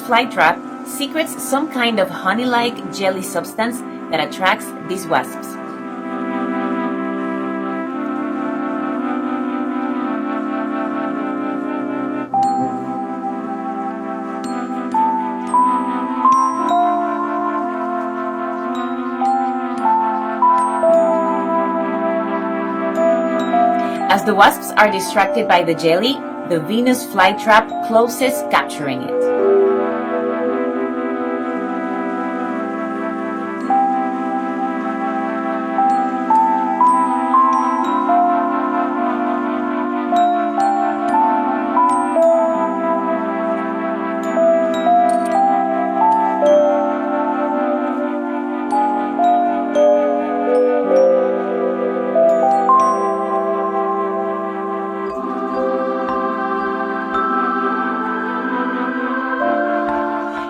flytrap secretes some kind of honey-like jelly substance that attracts these wasps. As the wasps are distracted by the jelly, the Venus flytrap closes, capturing it.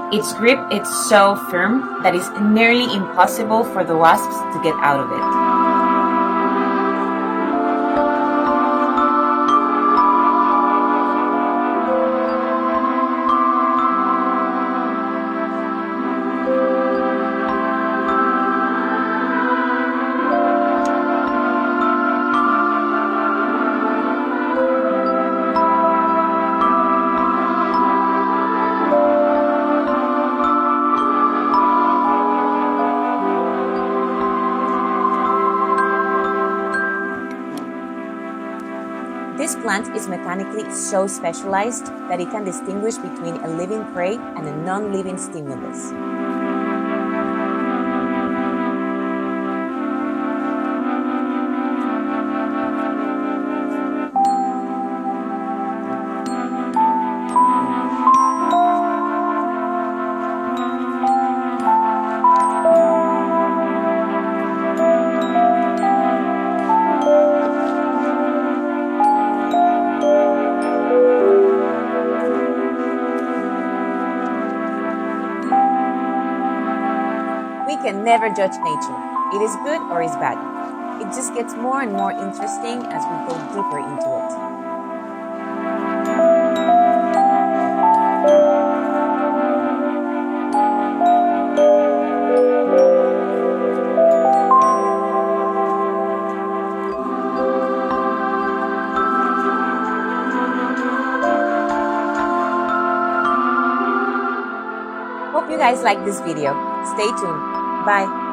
Its grip is so firm that it's nearly impossible for the wasps to get out of it. This plant is mechanically so specialized that it can distinguish between a living prey and a non-living stimulus. We can never judge nature. It is good or is bad. It just gets more and more interesting as we go deeper into it. Hope you guys like this video. Stay tuned. Bye.